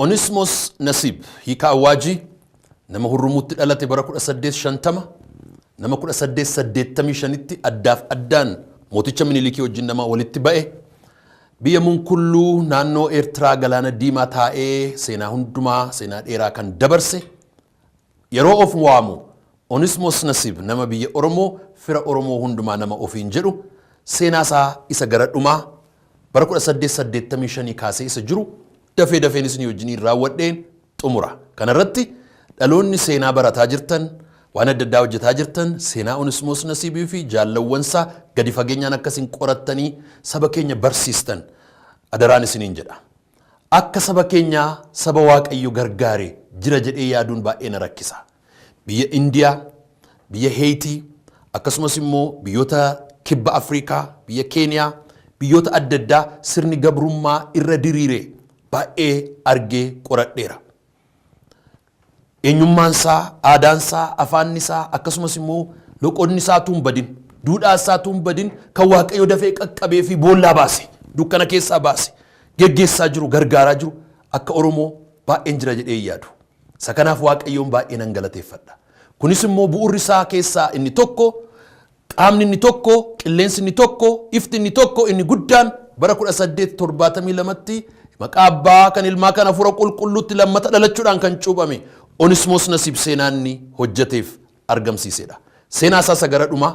Onesmos Nasib hiika awwaajii nama hurrumuutti dhalate bara 1850 nama 1885tti addaaf addaan mooticha Minilikii wajjin nama walitti ba'e biyya munkulluu naannoo Eertiraa galaana diimaa taa'ee seenaa hundumaa seenaa dheeraa kan dabarse yeroo of waamu Onesmos Nasib nama biyya Oromoo fira Oromoo hundumaa nama ofiin jedhu seenaa isaa isa gara dhumaa bara 1885 kaasee isa jiru dafee dafeenis ni wajjin raawwadheen xumura kanarratti dhaloonni seenaa barataa jirtan waan adda addaa hojjetaa jirtan seenaa Onesmos Nasibii fi jaallawwansaa gadi fageenyaan akkasiin qorattanii saba keenya barsiistan adaraan isiniin jedha akka saba keenya saba Waaqayyo gargaare jira jedhee yaaduun baay'ee na rakkisa biyya Indiyaa biyya Haiti akkasumas immoo biyyoota kibba Afrikaa biyya Keniyaa biyyoota adda addaa sirni gabrummaa irra diriire baay'ee argee qoradheera eenyummaan isaa aadaan isaa afaan isaa akkasumas immoo loqonni isaa tuun badin duudhaa isaa tuun badin kan Waaqayyo dafee qaqqabee fi boollaa baase dukkana keessaa baase geggeessaa jiru gargaaraa jiru akka Oromoo baay'een jira jedhee yaadu isa kanaaf Waaqayyoon baay'ee nan galateeffadha kunis immoo bu'uurri isaa keessaa inni tokko qaamni inni tokko qilleensi inni tokko ifti inni tokko inni guddaan bara 1872tti maqaa abbaa kan ilmaa kan hafuura qulqulluutti lammata dhalachuudhaan kan cuubame Onesmos Nasib seenaanni hojjeteef argamsiisedha seenaa isaa gara dhumaa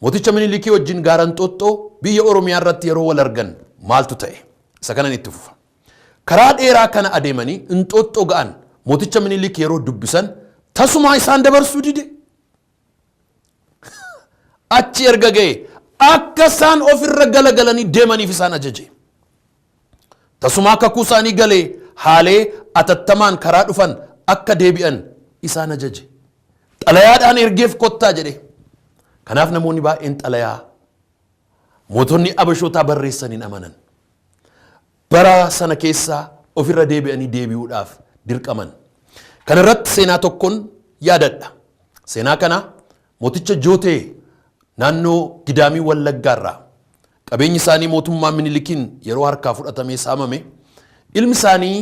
mooticha Minilikii wajjin gaara Inxooxxoo biyya Oromiyaa irratti yeroo wal argan maaltu ta'e isa kanan itti fufa karaa dheeraa kana adeemanii Inxooxxoo ga'an mooticha Minilikii yeroo dubbisan tasumaa isaan dabarsuu dide achi erga ga'e akka isaan ofirra galagalanii deemaniif isaan ajaje tasumaa kakuu isaanii galee haalee atattamaan karaa dhufan akka deebi'an isaan ajaje xalayaadhaan ergeef kottaa jedhe kanaaf namoonni baay'een xalayaa mootonni abashootaa barreessaniin amanan bara sana keessaa ofirra deebi'anii deebi'uudhaaf dirqaman kana irratti seenaa tokkoon yaadadha seenaa kana mooticha Jootee naannoo Gidaamii Wallaggaarraa qabeenyi isaanii mootummaa Minilikiin yeroo harkaa fudhatamee saamame ilmi isaanii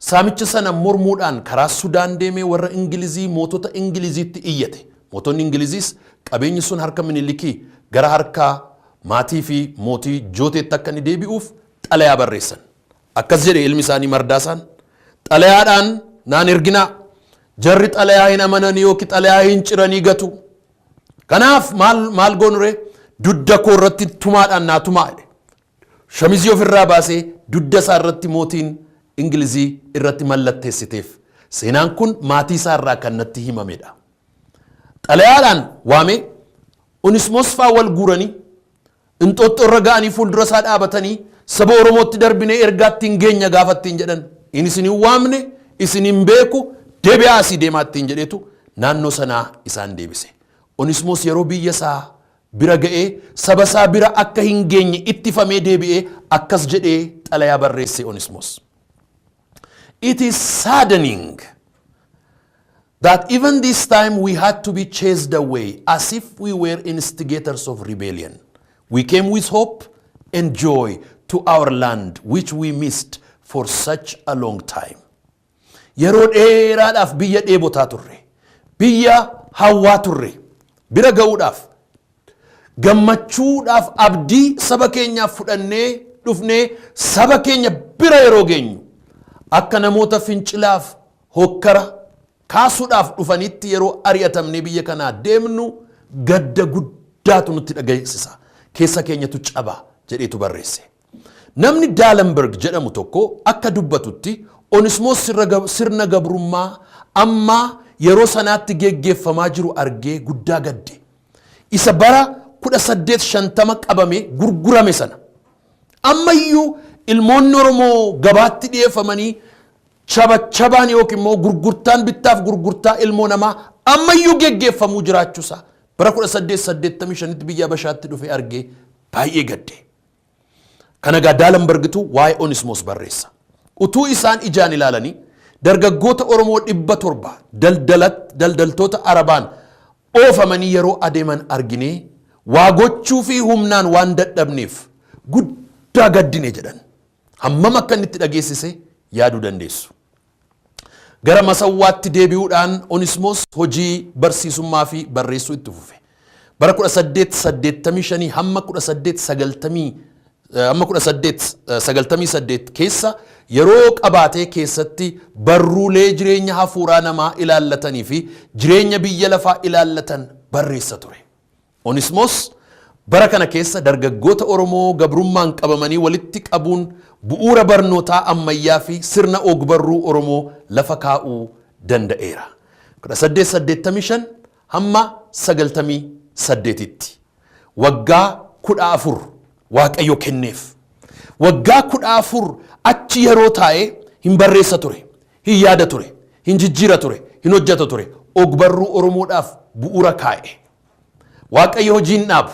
saamicha sana mormuudhaan karaa Sudaan deemee warra Ingilizii mootota Ingiliziitti iyyate mootonni Ingiliziis qabeenyi sun harka Minilikii gara harkaa maatii fi mootii Jooteetti akka inni deebi'uuf xalayaa barreessan akkas jedhe ilmi isaanii Mardaasaan xalayaadhaan naan erginaa jarri xalayaa hin amanan yookiin xalayaa hin ciranii gatu kanaaf maal goonure dudda koo irratti tumaadhaan naa tumaa shamizii ofirraa baasee dudda isaa irratti mootiin Ingilizii irratti mallatteessiteef seenaan kun maatii isaa irraa kan natti himamedha xalayaadhaan waame Onesmos faa wal guuranii Inxooxxoo irra ga'anii fuuldura isaa dhaabatanii saba Oromootti darbinee ergaatti hin geenya gaafattiin jedhan inni isin hin waamne isin hin beeku deebi'aa asii deemaattiin jedheetu naannoo sanaa isaan deebise Onesmos yeroo biyya isaa bira ga'ee saba isaa bira akka hin geenye ittifamee deebi'ee akkas jedhee xalayaa barreesse Onesmos It is saddening that even this time we had to be chased away as if we were instigators of rebellion. We came with hope and joy to our land which we missed for such a long time. Yeroo dheeraadhaaf biyya dheebotaa turre, biyya hawwaa turre, bira ga'uudhaaf, gammachuudhaaf abdii saba keenyaaf fudhannee dhufnee saba keenya bira yeroo geenyu akka namoota fincilaaf hokkara kaasuudhaaf dhufanitti yeroo ari'atamnee biyya kanaa deemnu gadda guddaatu nutti dhaggeessisa keessa keenyatu caba jedheetu barreesse namni Daalenberg jedhamu tokko akka dubbatutti Onesmos sirna gabrummaa amma yeroo sanaatti geggeeffamaa jiru argee guddaa gadde isa bara 1850 qabame gurgurame sana ammayyuu ilmoonni Oromoo gabaatti dhiyeeffamanii chabaan yookiin immoo gurgurtaan bittaaf gurgurtaa ilmoo namaa ammayyuu geggeeffamuu jiraachuusa bara 1885tti biyya Habashaatti dhufe argee baay'ee gadde kana gaa Daalenbergitu waa'ee Onesmos barreessa utuu isaan ijaan ilaalanii dargaggoota Oromoo 700 daldaltoota Arabaan oofamanii yeroo adeeman arginee waa gochuu fi humnaan waan dadhabneef guddaa gaddine jedhan hammam akka inni itti dhageessise yaaduu dandeessu. Gara masawwaatti deebi'uudhaan Onismoos hojii barsiisummaa fi barreessuu itti fufe. Bara 1885 hamma 1898 keessa yeroo qabaatee keessatti barruulee jireenya hafuuraa namaa ilaallatanii fi jireenya biyya lafaa ilaallatan barreessa ture. Onismoos bara kana keessa dargaggoota Oromoo gabrummaan qabamanii walitti qabuun bu'uura barnootaa ammayyaa fi sirna ogbarruu Oromoo lafa kaa'uu danda'eera. 1885 hamma 98tti waggaa 14 Waaqayyo kenneef. Waggaa 14 achi yeroo taa'ee hin barreessa ture, hin yaada ture, hin jijjiira ture, hin hojjeta ture. Ogbarruu Oromoodhaaf bu'uura kaa'e. Waaqayyo hojiin dhaabu.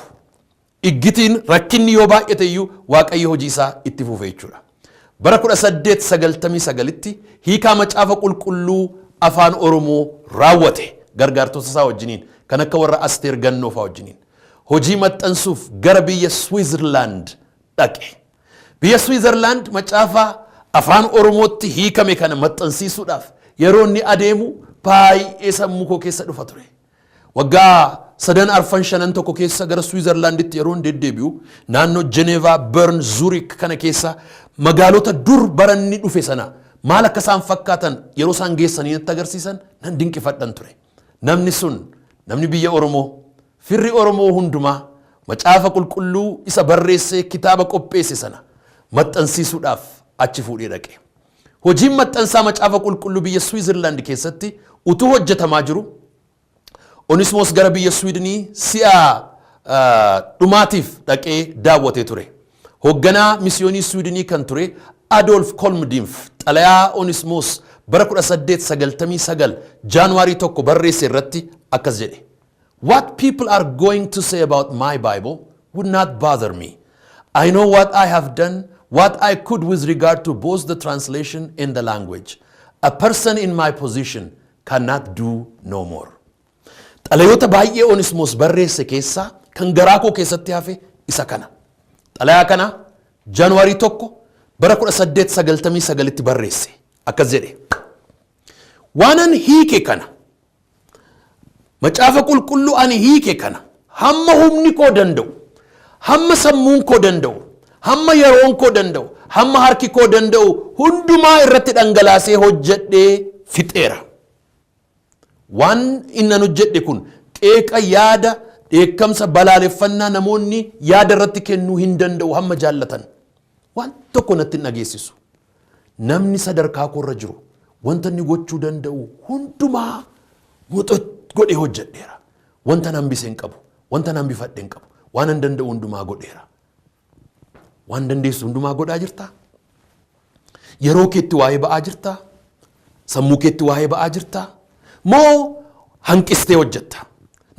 Iggitiin rakkinni yoo baay'ate iyyuu Waaqayyo hojii isaa itti fufe jechuudha. Bara 1899tti hiikaa macaafa qulqulluu afaan Oromoo raawwate gargaartota isaa wajjiniin kan akka warra Asteer Gannoo fa'aa wajjiniin. Hojii maxxansuuf gara biyya Switzerland dhaqe. Biyya Switzerland macaafa afaan Oromootti hiikame kana maxxansiisuudhaaf yeroo inni adeemu baay'ee sammuu koo keessa dhufa ture. Waggaa 3-4 tokko keessa gara Switzerlanditti yeroo deddeebi'u naannoo Geneva, Bern, Zurich kana keessa magaalota dur baranni dhufe sana maal akka isaan fakkaatan yeroo isaan geessanii natti agarsiisan nan dinqifadhan ture. Namni sun namni biyya Oromoo firri Oromoo hundumaa macaafa qulqulluu isa barreessee kitaaba qopheesse sana maxxansiisuudhaaf achi fuudhee dhaqe. Hojiin maxxansaa macaafa qulqulluu biyya Switzerland keessatti utuu hojjetamaa jiru Onismoos gara biyya Swidinii si'a dhumaatiif dhaqee daawwatee ture. Hoogganaa misiyoonii Swidinii kan ture Adolf Kolmdiinf xalayaa Onismoos bara 1899 Jaanuwaarii 1 barreesse irratti akkas jedhe. What people are going to say about my Bible would not bother me. I know what I have done, what I could with regard to both the translation and the language. A person in my position cannot do no more. Xalayoota baay'ee Onismoos barreesse keessaa kan garaa koo keessatti hafe isa kana. Xalayaa kana Jaanuwaarii 1 bara 1899tti barreesse. Akkas jedhe. Waanan hiike kana. Macaafa qulqulluu ani hiike kana. Hamma humni koo danda'u. Hamma sammuun koo danda'u. Hamma yeroon koo danda'u. Hamma harki koo danda'u. Hundumaa irratti dhangalaasee hojjedhee fixeera. Waan inni hojjedhe kun qeeqa yaada dheekkamsa balaaleffannaa namoonni yaada irratti kennuu hin danda'u hamma jaallatan. Waan tokko natti dhageessisu. Namni sadarkaa koorra jiru wanta inni gochuu danda'u hundumaa muxot godhee hojjedheera. Wanta hambisee hin qabu, wanta hambifadhee hin qabu, waan hin danda'u hundumaa godheera. Waan dandeessu hundumaa godhaa jirtaa? Yeroo keetti waa'ee ba'aa jirtaa? Sammuu keetti waa'ee ba'aa jirtaa? Moo hanqistee hojjetta?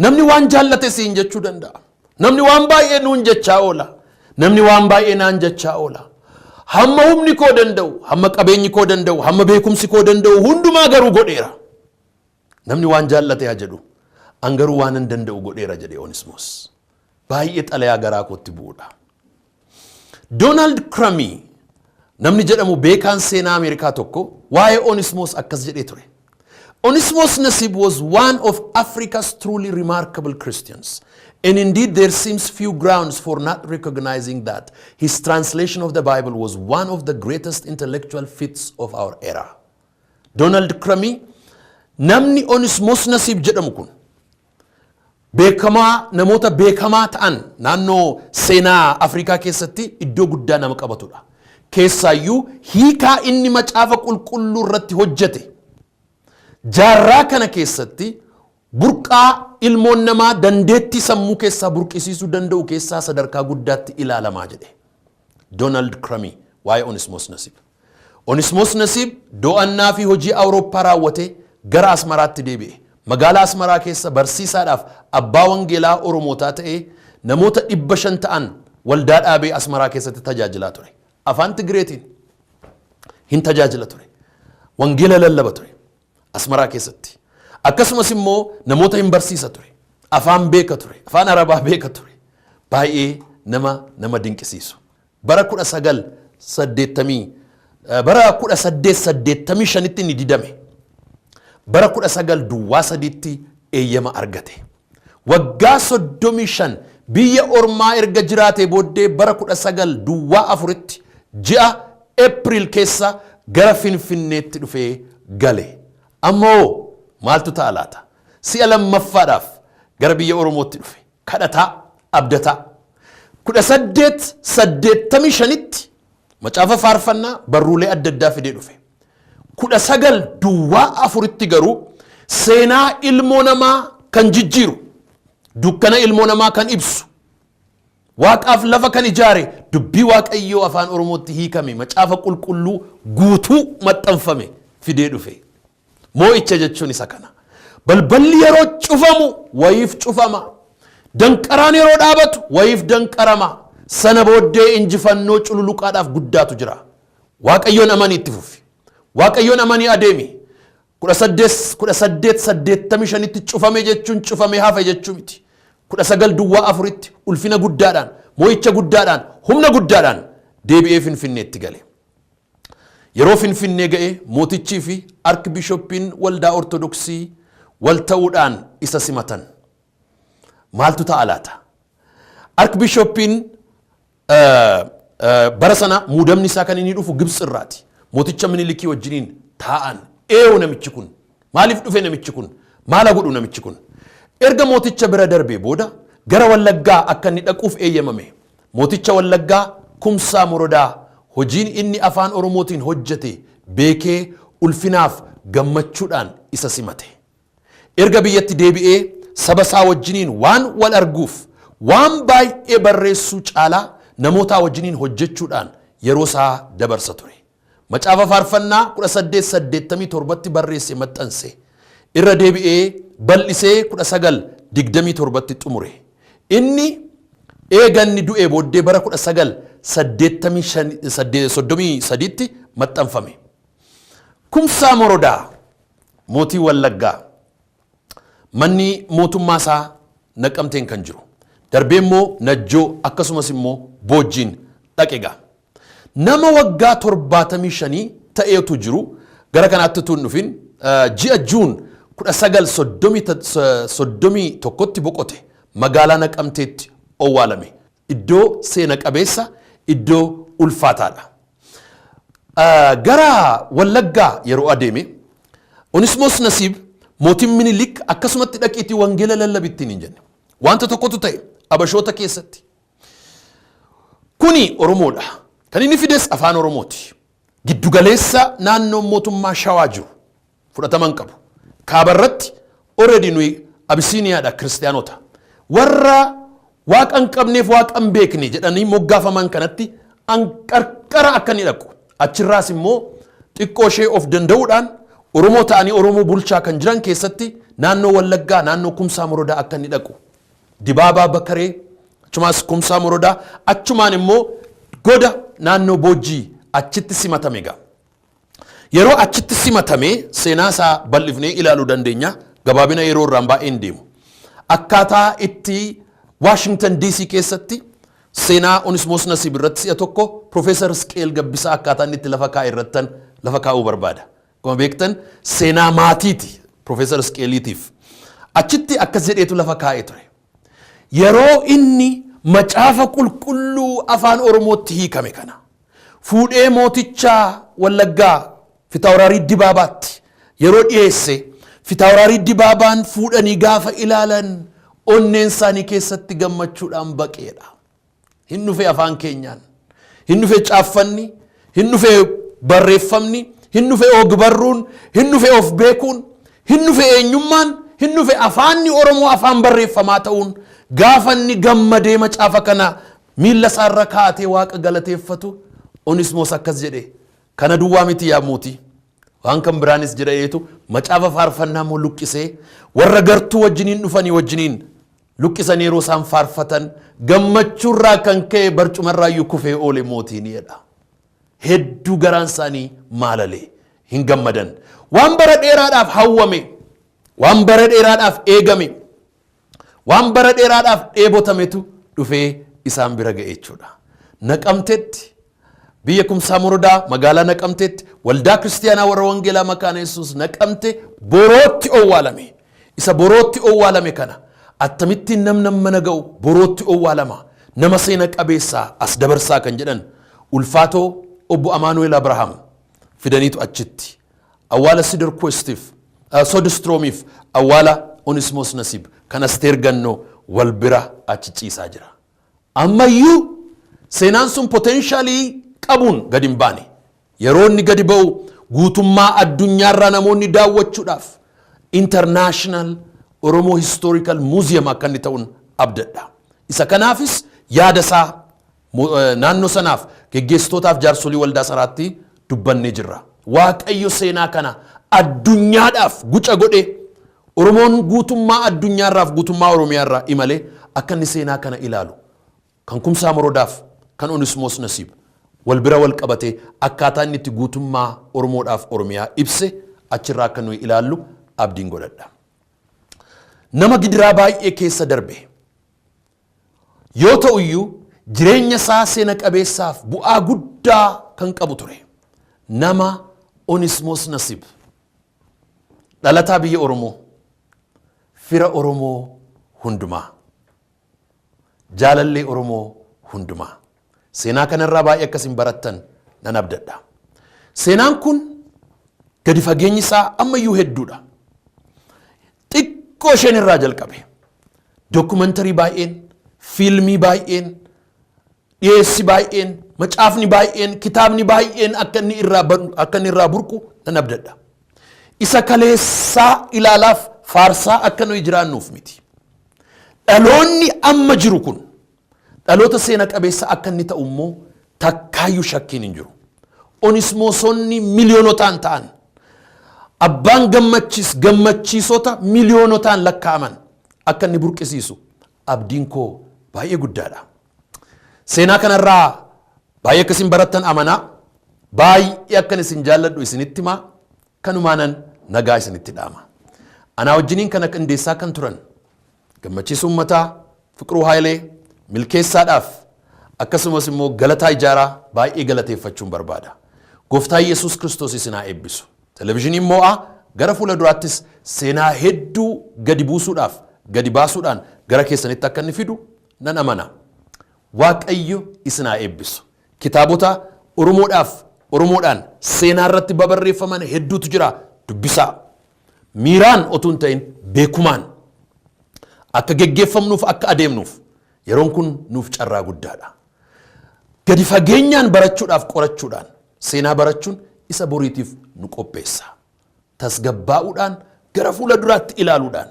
Namni waan jaallate siin jechuu danda'a. Namni waan baay'ee nuun jechaa oola. Namni waan baay'ee naan jechaa oola. Hamma humni koo danda'u, hamma qabeenyi koo danda'u, hamma beekumsi koo danda'u hundumaa garuu godheera. Namni waan jaallate haa jedhu, an garuu waan hin danda'u godheera jedhe Onismoos. Baay'ee xalayaa garaa kootti bu'uudha. Donald Crummy namni jedhamu beekaan seenaa Ameerikaa tokko waa'ee Onismoos akkas jedhee ture. Onismoos Nasib was one of Africa's truly remarkable Christians. And indeed, there seems few grounds for not recognizing that his translation of the Bible was one of the greatest intellectual feats of our era. Donald Crummy, namni Onismoos Nasib jedhamu kun beekamaa namoota beekamaa ta'an naannoo seenaa Afrikaa keessatti iddoo guddaa nama qabatudha. Keessaayyuu hiikaa inni macaafa qulqulluu irratti hojjete. Jaarraa kana keessatti burqaa ilmoon namaa dandeettii sammuu keessaa burqisiisuu danda'u keessaa sadarkaa guddaatti ilaalamaa jedhe. Donald Crummy waa'ee Onismoos Nasib. Onismoos Nasib do'annaa fi hojii Awurooppaa raawwatee gara Asmaraatti deebi'e. Magaalaa Asmaraa keessa barsiisaadhaaf abbaa wangeelaa Oromootaa ta'ee namoota 500 ta'an waldaa dhaabee Asmaraa keessatti tajaajilaa ture. Afaan Tigreetiin hin tajaajila ture. Wangeela lallaba ture. Asmaraa keessatti. Akkasumas immoo namoota hin barsiisa ture. Afaan beeka ture. Afaan Arabaa beeka ture. Baay'ee nama dinqisiisu. Bara 1980 bara 1885 ni didame. Bara 19 duwwaa sadiitti eeyyama argate. Waggaa 35 biyya ormaa erga jiraate booddee bara 19 duwwaa 4tti ji'a April keessa gara Finfinneetti dhufee gale. Ammoo maaltu ta'a laata? Si'a lammaffaadhaaf gara biyya Oromootti dhufe. Kadhataa abdataa. 1885tti macaafa faarfannaa barruulee adda addaa fidee dhufe. 19 duwwaa 4tti garuu seenaa ilmoo namaa kan jijjiiru, dukkana ilmoo namaa kan ibsu, waaqaaf lafa kan ijaare, dubbii waaqayyoo afaan Oromootti hiikame, macaafa qulqulluu guutuu maxxanfame fidee dhufe. Moo'icha jechuun isa kana. Balballi yeroo cufamu wayiif cufama. Danqaraan yeroo dhaabatu wayiif danqarama. Sana booddee injifannoo cululuqaadhaaf guddaatu jira. Waaqayyoon amanii itti fufi. Waaqayyoon amanii adeemi. 1885tti cufame jechuun cufame hafe jechuu miti. 19 duwwaa 4tti ulfina guddaadhaan, moo'icha guddaadhaan, humna guddaadhaan deebi'ee Finfinneetti gale. Yeroo Finfinnee ga'e mootichii fi arkibishoppiin waldaa ortodoksii wal ta'uudhaan isa simatan. Maaltu ta'a laata? Arkibishoppiin bara sana muudamni isaa kan inni dhufu Gibxi irraati. Mooticha Minilikii wajjiniin taa'an. Eewu namichi kun? Maaliif dhufe namichi kun? Maala godhu namichi kun? Erga mooticha bira darbee booda gara Wallaggaa akka inni dhaquuf eeyyamame. Mooticha Wallaggaa Kumsaa Morodaa hojiin inni afaan Oromootiin hojjete beekee ulfinaaf gammachuudhaan isa simate. Erga biyyatti deebi'ee saba isaa wajjiniin waan wal arguuf waan baay'ee barreessuu caalaa namoota wajjiniin hojjechuudhaan yeroo isaa dabarsa ture. Macaafa faarfannaa 1887tti barreesse maxxanse. Irra deebi'ee bal'isee 1927tti xumure. Inni eeganni du'ee booddee bara 1933tti maxxanfame. Kumsaa Morodaa mootii Wallaggaa manni mootummaa isaa Naqamteen kan jiru. Darbee immoo Najjoo akkasumas immoo Boojjiin dhaqeega. Nama waggaa 75 ta'eetu jiru gara kanaatti tun dhufin ji'a Juun 1931tti boqote magaalaa Naqamteetti owwaalame. Iddoo seena qabeessa, iddoo ulfaataadha. Gara Wallaggaa yeroo adeeme Onismoos Nasiib mootiin Minilik akkasumatti dhaqiitii wangeela lallabittiin hin jenne. Wanta tokkotu ta'e Abashoota keessatti. Kuni Oromoodha. Kan inni fides afaan Oromooti. Giddugaleessa naannoo mootummaa Shawaa jiru fudhataman qabu. Kaabarratti already nuyi Abisiiniyaadha kiristaanota. Warra waaqan qabneef waaqan beekne jedhanii moggaafaman kanatti qarqara akka inni dhaqu. Achirraas immoo xiqqoo ishee of danda'uudhaan Oromoo ta'anii Oromoo bulchaa kan jiran keessatti naannoo Wallaggaa, naannoo Kumsaa Morodaa akka inni dhaqu. Dibaabaa Bakaree, achumaas Kumsaa Morodaa, achumaan immoo goda naannoo Boojjii achitti simatame gaa. Yeroo achitti simatame seenaa isaa bal'ifnee ilaaluu dandeenya. Gabaabina yeroo irraan baay'een deemu. Akkaataa itti Washington DC keessatti seenaa Onismoos Nasiib irratti si'a tokko Profeesar Isqeel Gabbisaa akkaataa inni itti lafa kaa'e irrattan lafa kaa'uu barbaada. Akkuma beektan seenaa maatiiti Profeesar Isqeeliitiif. Achitti akkas jedheetu lafa kaa'ee ture. Yeroo inni macaafa qulqulluu afaan Oromootti hiikame kana fuudhee mooticha Wallaggaa Fitaawuraarii Dibaabaatti yeroo dhiyeesse Fitaawuraarii Dibaabaan fuudhanii gaafa ilaalan onneen isaanii keessatti gammachuudhaan baqeedha. Hin dhufe afaan keenyaan, hin dhufe caaffanni, hin dhufe barreeffamni, hin dhufe ogbarruun, hin dhufe of beekuun, hin dhufe eenyummaan, hin dhufe afaanni Oromoo afaan barreeffamaa ta'uun gaafa inni gammadee macaafa kana miilla isaarra kaa'atee waaqa galateeffatu Onismoos akkas jedhe. Kana duwwaa miti yaa mootii. Waan kan biraanis jedheetu macaafa faarfannaa moo luqqisee warra gartuu wajjiniin dhufanii wajjiniin luqqisanii yeroo isaan faarfatan gammachuurraa kan ka'e barcumarraayyuu kufee oole mootiin jedha. Hedduu garaan isaanii maalalee hin gammadan. Waan bara dheeraadhaaf hawwame, waan bara dheeraadhaaf eegame, waan bara dheeraadhaaf dheebotametu dhufee isaan bira ga'e jechuudha. Naqamteetti biyya Kumsaa Morodaa magaalaa Naqamteetti waldaa kiristiyaanaa warra wangeelaa makaana Yesuus Naqamte borootti owwaalame. Isa borootti owwaalame kana akkamittiin namni mana ga'u borootti owwaalama nama seena qabeessaa as dabarsaa kan jedhan ulfaatoo obbo Amaanuel Abrahaam fidaniitu achitti awwaala Sidor Questiif Sodstroomiif awwaala Onismoos Nasiib kan Asteer Gannoo wal bira achi ciisaa jira. Ammayyuu seenaan sun potentially qabuun gadi hin baane yeroo inni gadi ba'u guutummaa addunyaarraa namoonni daawwachuudhaaf international Oromo Historical Museum akka inni ta'uun abdadha. Isa kanaafis yaada isaa naannoo sanaaf geggeessitootaaf jaarsolii waldaa saraatti dubbannee jirra. Waaqayyo seenaa kana addunyaadhaaf guca godhe Oromoon guutummaa addunyaarraaf guutummaa Oromiyaarraa imalee akka inni seenaa kana ilaalu kan Kumsaa Morodaaf kan Onismoos Nasiib wal bira wal qabatee akkaataa inni itti guutummaa Oromoodhaaf Oromiyaa ibse achirraa akka nuyi ilaallu abdiin godhadha. Nama gidiraa baay'ee keessa darbe yoo ta'u iyyuu jireenya isaa seena qabeessaaf bu'aa guddaa kan qabu ture. Nama Onismoos Nasiib dhalataa biyya Oromoo fira Oromoo hundumaa jaalallee Oromoo hundumaa seenaa kanarraa baay'ee akkasiin barattan nan abdadha. Seenaan kun gadi fageenyi isaa ammayyuu hedduudha. Xiqqoo isheen irraa jalqabe dookumentarii baay'een, fiilmii baay'een, dhiyeessi baay'een, macaafni baay'een, kitaabni baay'een akka inni irraa burqu nan abdadha. Isa kaleessaa ilaalaaf faarsaa akka nuyi jiraannuuf miti. Dhaloonni amma jiru kun dhaloota seena qabeessa akka inni ta'u immoo takkaayyuu shakkiin hin jiru. Onismoosonni miliyoonotaan ta'an abbaan gammachiisota miliyoonotaan lakkaa'aman akka inni burqisiisu abdiin koo baay'ee guddaadha. Seenaa kanarraa baay'ee akkasiin barattan amanaa baay'ee akkan isin jaalladhu isinitti himaa kanumaanan nagaa isinitti dhaama. Anaa wajjiniin kana qindeessaa kan turan gammachiisa uummataa Fiqiruu Haayilee milkeessaadhaaf akkasumas immoo galataa ijaaraa baay'ee galateeffachuun barbaada. Gooftaa Yesuus Kiristoos isin haa eebbisu. Televezyiiniin moo'aa gara fuula duraattis seenaa hedduu gadi buusuudhaaf gadi baasuudhaan gara keessanitti akka inni fidu nan amana. Waaqayyo isin haa eebbisu. Kitaabota Oromoodhaan seenaa irratti babarreeffaman hedduutu jira dubbisaa. Miiraan otuu hin ta'in beekumaan akka geggeeffamnuuf akka adeemnuuf yeroon kun nuuf carraa guddaadha. Gadi fageenyaan barachuudhaaf qorachuudhaan seenaa barachuun isa boriitiif nu qopheessa. Tasgabbaa'uudhaan gara fuula duraatti ilaaluudhaan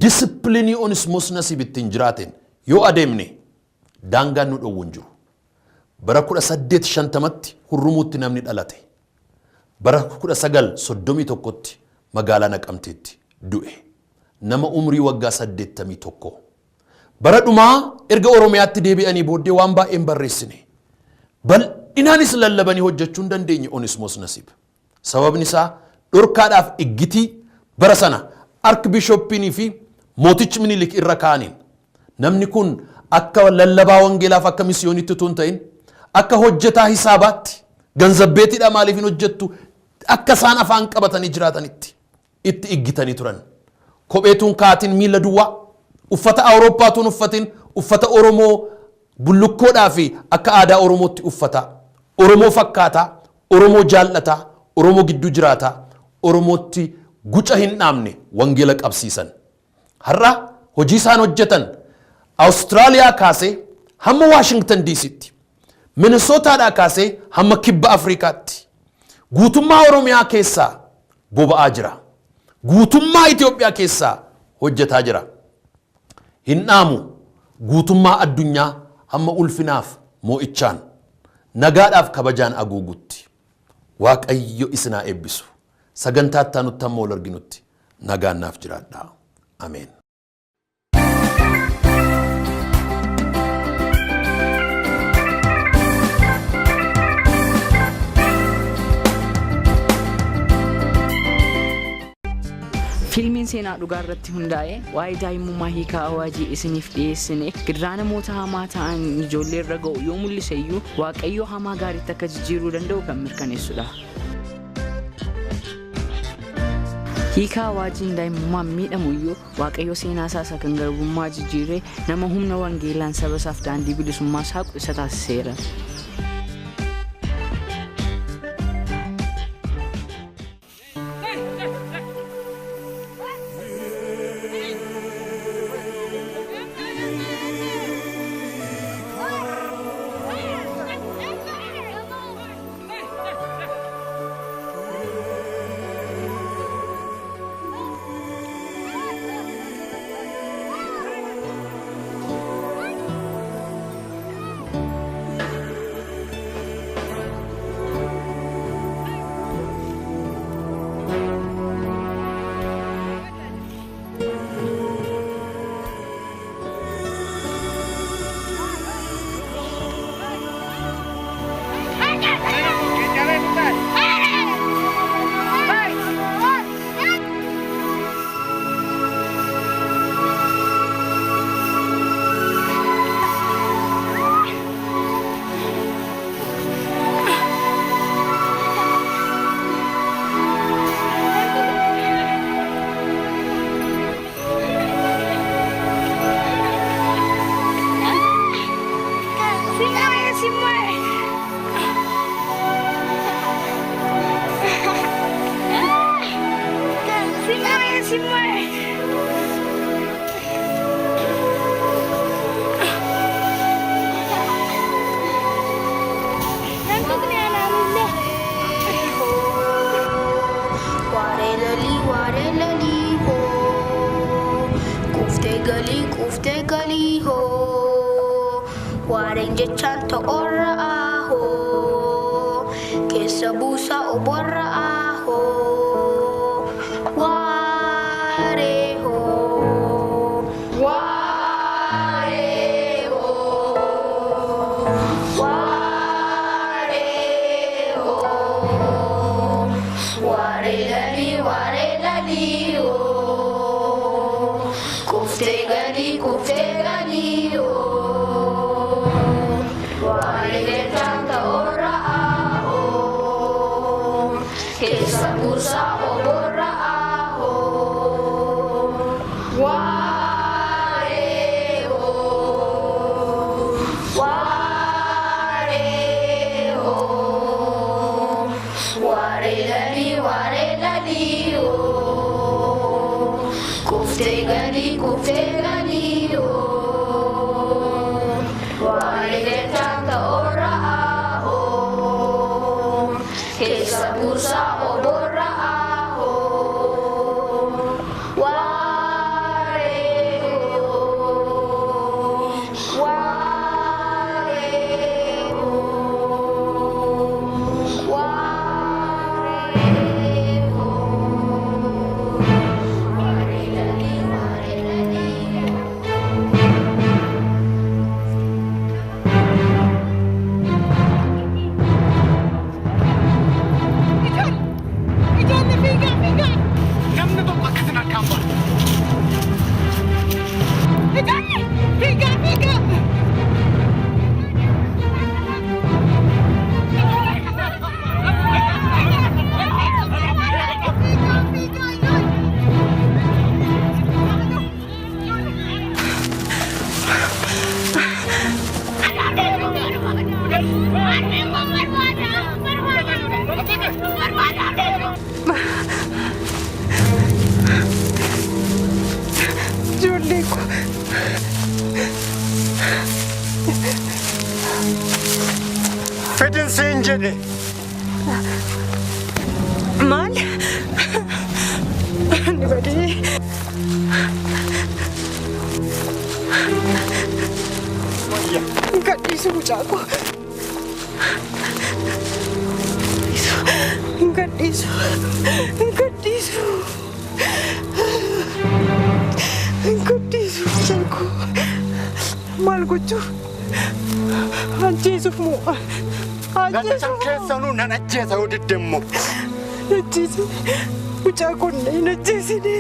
disiplinii Onismoos Nasiib ittiin jiraateen yoo adeemne daangaan nu dhowwu hin jiru. Bara 1850tti Hurrumuutti namni dhalate. Bara 1931tti magaalaa Naqamteetti du'e. Nama umrii waggaa 81. Bara dhumaa erga Oromiyaatti deebi'anii booddee waan baay'een barreessine. Bal'inaanis lallabanii hojjechuu hin dandeenye Onismoos Nasiib. Sababni isaa dhorkaadhaaf iggitii bara sana Arkibishooppinii fi mootichi Minilik irra kaaniin namni kun akka lallabaa wangeelaaf akka misiyoonitti utuu hin ta'in akka hojjetaa hisaabaatti ganzabbeetiidha maaliif hin hojjettu akka isaan afaan qabatanii jiraatanitti itti iggitanii turan. Kopheetuun kaatiin miila duwwaa uffata Awurooppaatuun uffatiin uffata Oromoo bullukkoodhaa fi akka aadaa Oromootti uffata. Oromoo fakkaataa, Oromoo jaallataa, Oromoo gidduu jiraataa, Oromootti guca hin dhaamne wangeela qabsiisan. Har'a hojii isaan hojjetan Awustiraaliyaa kaasee hamma Waashingtan DC'tti, Minisootaadhaa kaasee hamma kibba Afrikaatti guutummaa Oromiyaa keessaa boba'aa jira. Guutummaa Itoophiyaa keessaa hojjetaa jira. Hin dhaamu guutummaa addunyaa hamma ulfinaaf moo'ichaan nagaadhaaf kabajaan aguugutti. Waaqayyo isin haa eebbisu. Sagantaa itti aanutti hamma ol arginutti nagaan naaf jiraadhaa. Ameen. Filmiin Gaaffiin seenaa dhugaa irratti hundaa'e waa'ee daa'imummaa hiikaa awaajii isiniif dhiyeessine gidiraa namoota hamaa ta'an ijoollee irra ga'u yoo mul'ise iyyuu Waaqayyo hamaa gaariitti akka jijjiiruu danda'u kan mirkaneessudha. Hiikaa awaajiin daa'imummaan miidhamu iyyuu Waaqayyo seenaa isaa kan garbummaa jijjiiree nama humna wangeelaan saba isaaf daandii bilisummaa saaqu isa taasiseera. Fedin Senjede. Mal? Anybody? Gadhiisu mucaa koo. Gadhiisu. Mucaa koo. Maal gochuuf? Ajjeesuuf moo? Ganda keessanuu nan ajjeesa odidde immoo. Ajjeesine. Mucaa koo hin ajjeesine.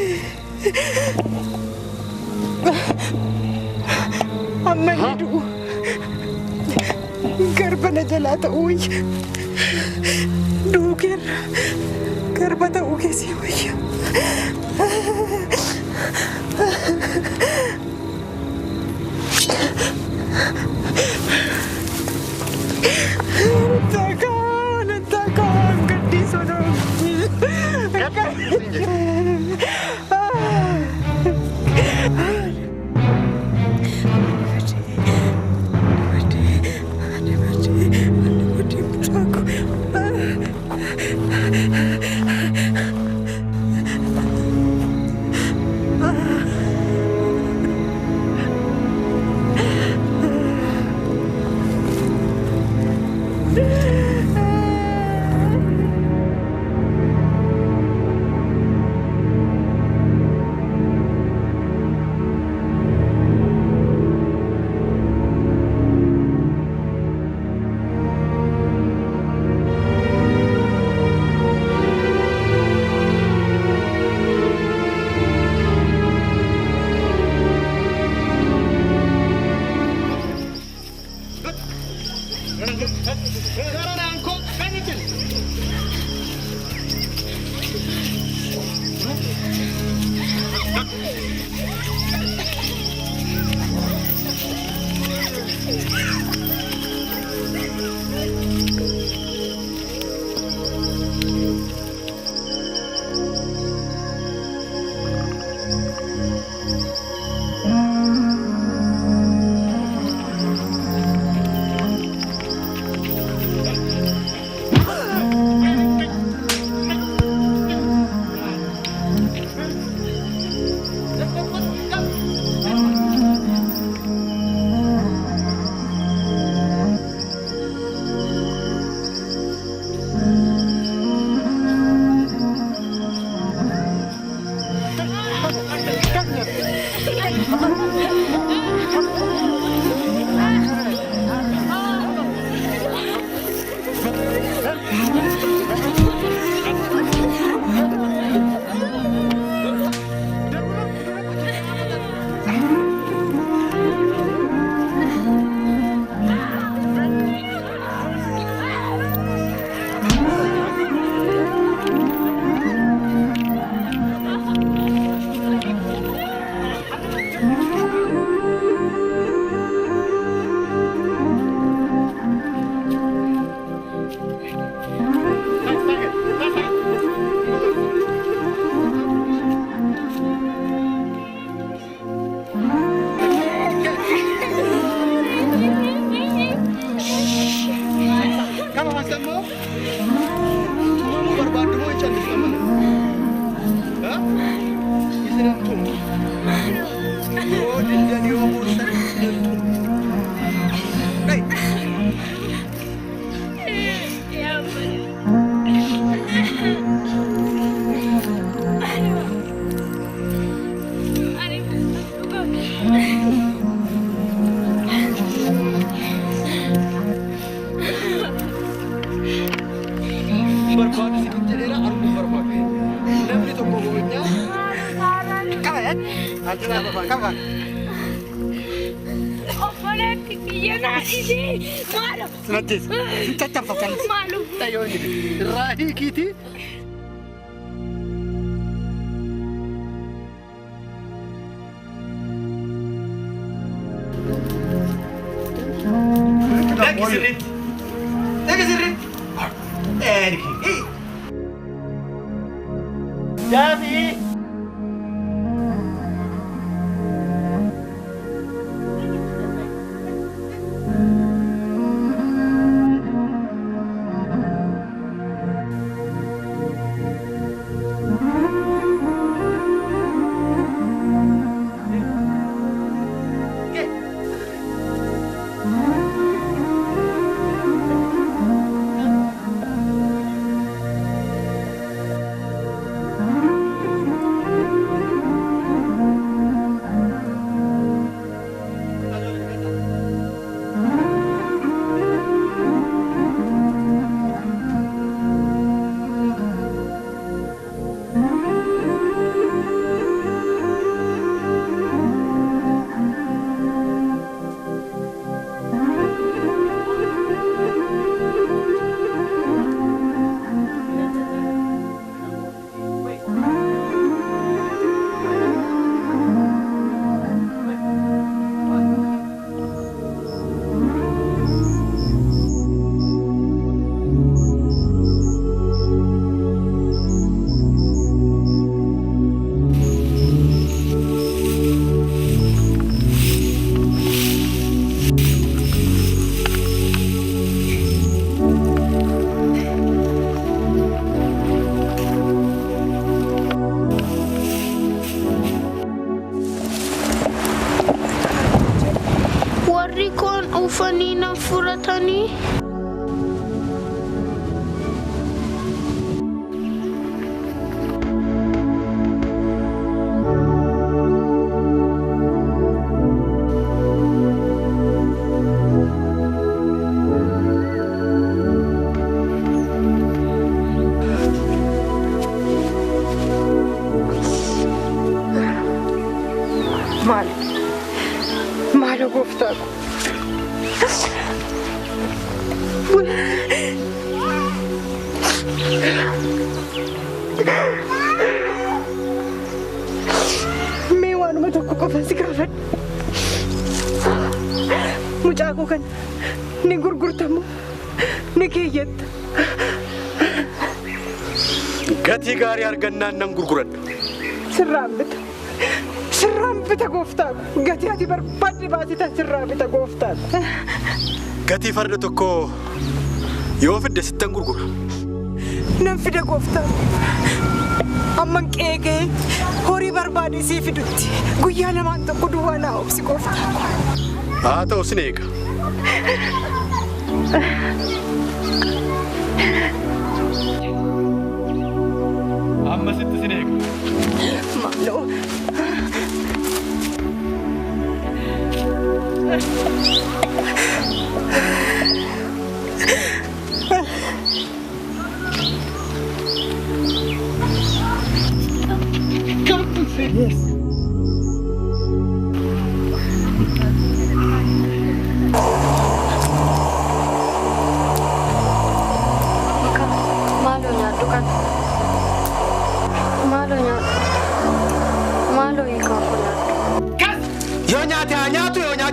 Amma hiduu garbana jalaa ta'uu wayya. Duukeerra garba ta'uu keessi wayya. Takaan gaddi sodoomti. dhufanii na furatanii. Maal gooftaa ko. Mee waanuma tokko qofa si gaafadha. Mucaa koo kana ni gurgurtamu ni keeyyatta. Gatii gaarii argannaan nan gurguradha. Sirraan bita. Sirraan bita gooftaa ko. Gatii ati barbaadde baasita sirraan bita gooftaa ko. Gatii farda tokko yoo fidde sittan gurgura. Nan fida gooftaa ko. Amman qeeqee horii barbaade sii fidutti. Guyyaa lamaan tokko duwwaa naa obsi gooftaa ko. Haa ta'u sin eega. Amma sitti sin eega. Maaloo. Yes.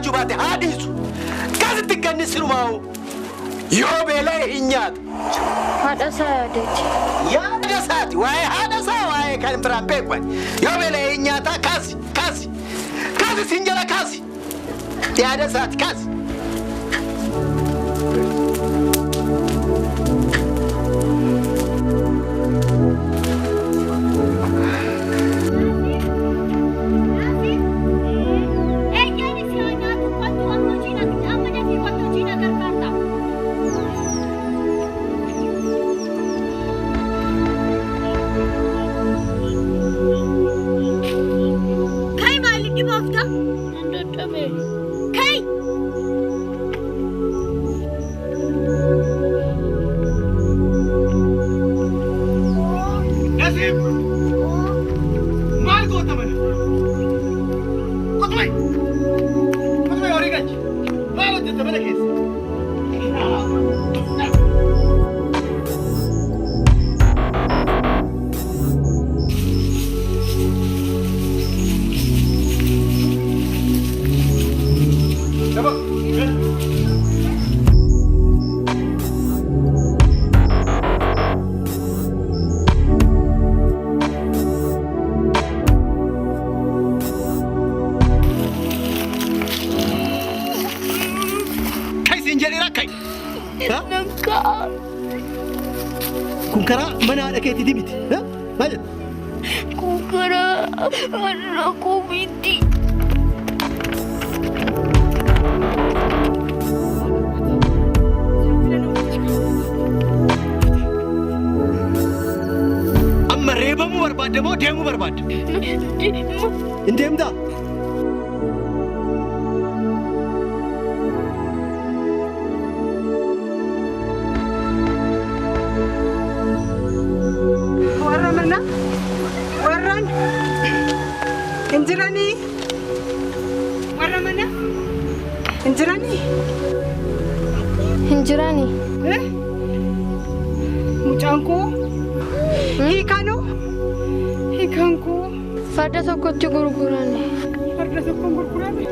Jubate hadisu kazi tigani sirumao yo bele inyat Hada saya deti. ya hada sati wae hada sa wae kan trampe kwa yo bele inyata kazi sinjala kazi ya hada sati kazi Kunkara mana ada kayak titi biti, ha? Mana? Kunkara anakku biti. Amma rebamu barbad mo demu barbad. Indem da. Warran injirani warra mana injirani muchanko hiikano hiikanko Farda tokkotti gurgurani. farda tokko gurgurani.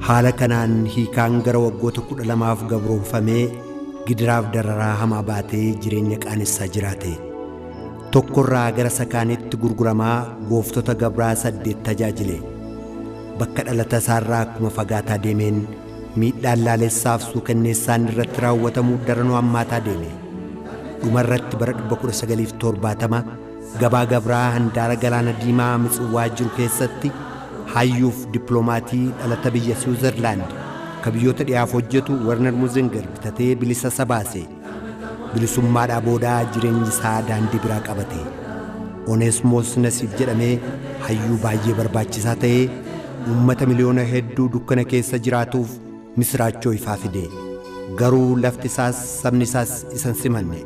haala kanaan hiikaan gara waggoota 12f gabroonfamee gidiraaf dararaa hamaa baatee jireenya qaanessaa jiraate. Tokkorraa gara sakaanitti gurguramaa gooftota gabraa 8 tajaajile. Bakka dhalata isaarraa akkuma fagaataa deemeen miidhaan laalessaaf suukanneessaan irratti raawwatamu daranuu hammaataa deeme. Dhumarratti bara 1970 gabaa gabraa handaara galaana diimaa Mitswaa jiru keessatti hayyuuf dippiloomatii dhalata biyya Switzerland ka biyyoota dhiyaaf hojjetu Werner Muzinger bitatee bilisa isa baase. Bilisummaadhaa boodaa jireenyi isaa daandii biraa qabate. Oneesmoos Nasiib jedhamee hayyuu baay'ee barbaachisaa ta'ee uummata miliyoona hedduu dukkana keessa jiraatuuf misraachoo ifaa fide. Garuu lafti isaas sabni isaas isan simanne.